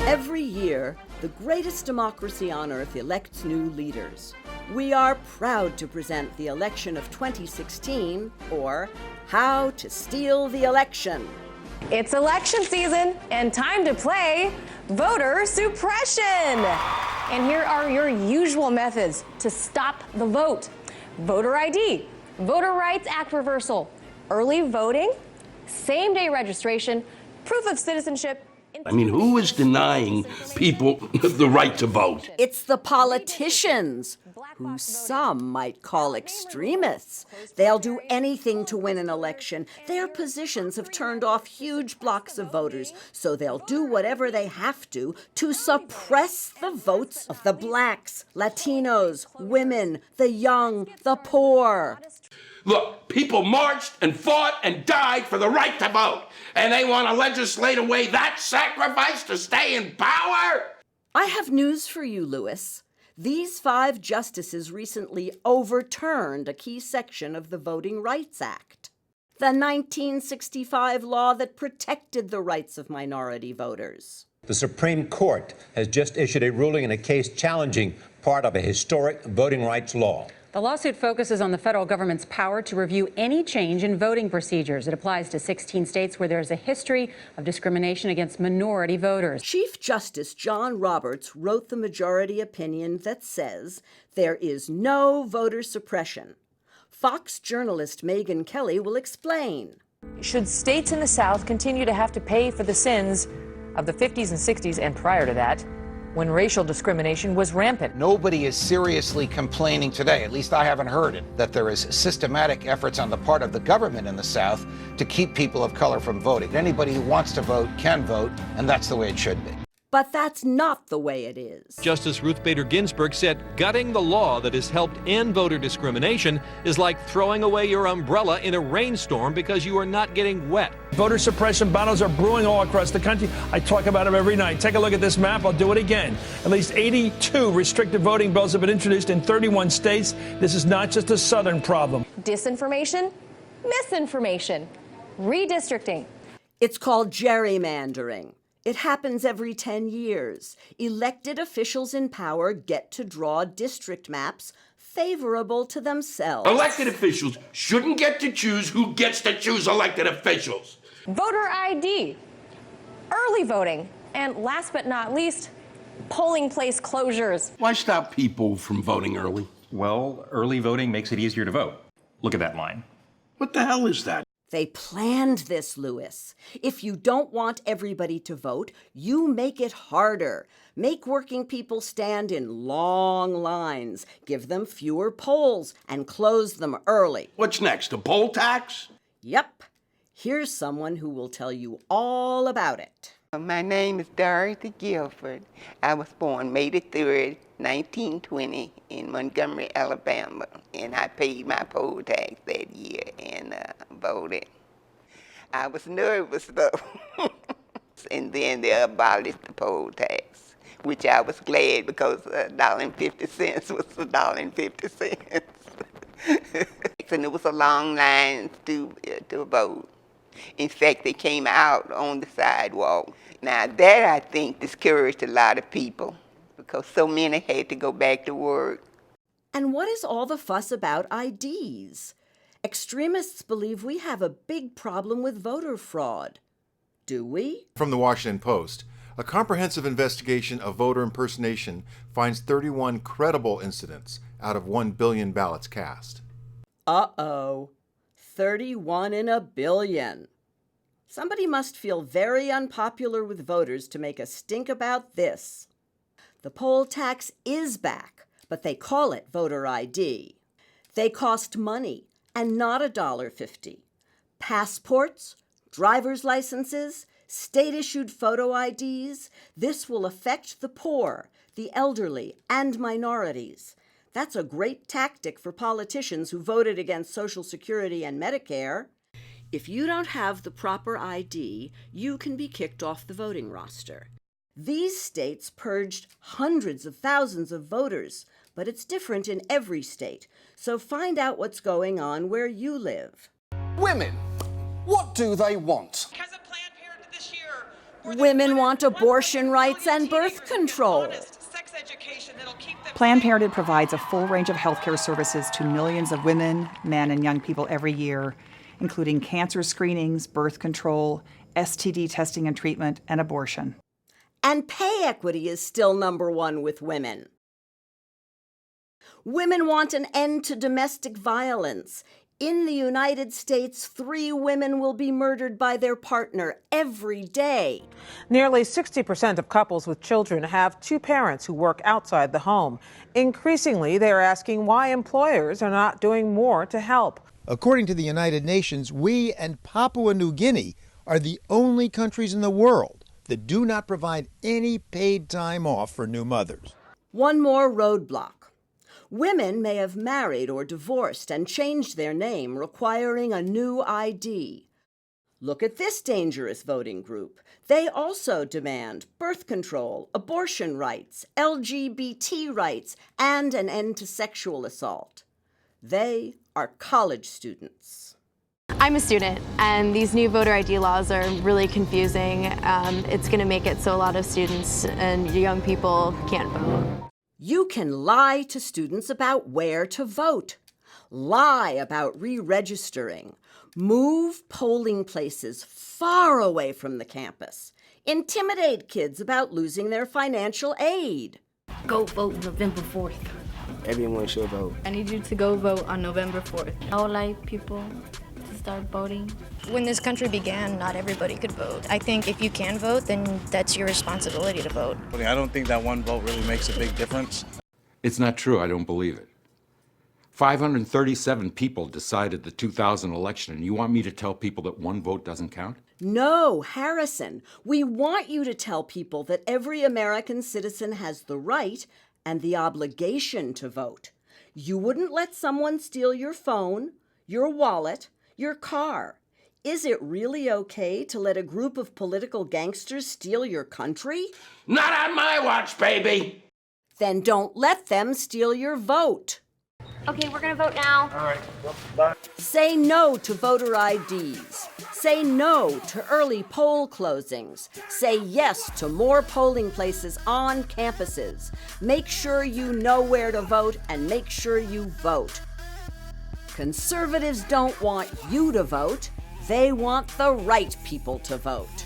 Every year, the greatest democracy on earth elects new leaders. We are proud to present the election of 2016, or How to Steal the Election. It's election season and time to play voter suppression. And here are your usual methods to stop the vote. Voter ID, Voter Rights Act reversal, early voting, same-day registration, proof of citizenship. I mean, who is denying people the right to vote? It's the politicians, who some might call extremists. They'll do anything to win an election. Their positions have turned off huge blocks of voters, so they'll do whatever they have to suppress the votes of the blacks, Latinos, women, the young, the poor. Look, people marched and fought and died for the right to vote, and they want to legislate away that sacrifice to stay in power? I have news for you, Lewis. These 5 justices recently overturned a key section of the Voting Rights Act, the 1965 law that protected the rights of minority voters. The Supreme Court has just issued a ruling in a case challenging part of a historic voting rights law. The lawsuit focuses on the federal government's power to review any change in voting procedures. It applies to 16 states where there is a history of discrimination against minority voters. Chief Justice John Roberts wrote the majority opinion that says there is no voter suppression. Fox journalist Megyn Kelly will explain. Should states in the South continue to have to pay for the sins of the 50s and 60s and prior to that, when racial discrimination was rampant? Nobody is seriously complaining today, at least I haven't heard it, that there is systematic efforts on the part of the government in the South to keep people of color from voting. Anybody who wants to vote can vote, and that's the way it should be. But that's not the way it is. Justice Ruth Bader Ginsburg said gutting the law that has helped end voter discrimination is like throwing away your umbrella in a rainstorm because you are not getting wet. Voter suppression battles are brewing all across the country. I talk about them every night. Take a look at this map. I'll do it again. At least 82 restrictive voting bills have been introduced in 31 states. This is not just a Southern problem. Disinformation, misinformation, redistricting. It's called gerrymandering. It happens every 10 years. Elected officials in power get to draw district maps favorable to themselves. Elected officials shouldn't get to choose who gets to choose elected officials. Voter ID, early voting, and last but not least, polling place closures. Why stop people from voting early? Well, early voting makes it easier to vote. Look at that line. What the hell is that? They planned this, Lewis. If you don't want everybody to vote, you make it harder. Make working people stand in long lines, give them fewer polls, and close them early. What's next, a poll tax? Yep. Here's someone who will tell you all about it. My name is Dorothy Guilford. I was born May the 3rd, 1920 in Montgomery, Alabama, and I paid my poll tax that year and voted. I was nervous though, and then they abolished the poll tax, which I was glad because $1.50 was $1.50. And it was a long line to vote. In fact, they came out on the sidewalk. Now that, I think, discouraged a lot of people because so many had to go back to work. And what is all the fuss about IDs? Extremists believe we have a big problem with voter fraud. Do we? From the Washington Post, a comprehensive investigation of voter impersonation finds 31 credible incidents out of 1 billion ballots cast. Uh-oh. 31 in a billion. Somebody must feel very unpopular with voters to make a stink about this. The poll tax is back, but they call it voter ID. They cost money, and not $1.50. Passports, driver's licenses, state-issued photo IDs, this will affect the poor, the elderly, and minorities. That's a great tactic for politicians who voted against Social Security and Medicare. If you don't have the proper ID, you can be kicked off the voting roster. These states purged hundreds of thousands of voters, but it's different in every state. So find out what's going on where you live. Women, what do they want? Has a Planned Parenthood this year Women want abortion rights and birth control. Planned Parenthood provides a full range of healthcare services to millions of women, men, and young people every year, including cancer screenings, birth control, STD testing and treatment, and abortion. And pay equity is still number one with women. Women want an end to domestic violence. In the United States, 3 women will be murdered by their partner every day. Nearly 60% of couples with children have 2 parents who work outside the home. Increasingly, they are asking why employers are not doing more to help. According to the United Nations, we and Papua New Guinea are the only countries in the world that do not provide any paid time off for new mothers. One more roadblock. Women may have married or divorced and changed their name, requiring a new ID. Look at this dangerous voting group. They also demand birth control, abortion rights, LGBT rights, and an end to sexual assault. They are college students. I'm a student, and these new voter ID laws are really confusing. It's going to make it so a lot of students and young people can't vote. You can lie to students about where to vote, lie about re-registering, move polling places far away from the campus, intimidate kids about losing their financial aid. Go vote November 4th. Everyone should vote. I need you to go vote on November 4th. I would like people to start voting. When this country began, not everybody could vote. I think if you can vote, then that's your responsibility to vote. I don't think that one vote really makes a big difference. It's not true. I don't believe it. 537 people decided the 2000 election, and you want me to tell people that one vote doesn't count? No, Harrison. We want you to tell people that every American citizen has the right and the obligation to vote. You wouldn't let someone steal your phone, your wallet, your car. Is it really okay to let a group of political gangsters steal your country? Not on my watch, baby! Then don't let them steal your vote. Okay, we're going to vote now. All right, bye. Say no to voter IDs. Say no to early poll closings. Say yes to more polling places on campuses. Make sure you know where to vote and make sure you vote. Conservatives don't want you to vote. They want the right people to vote.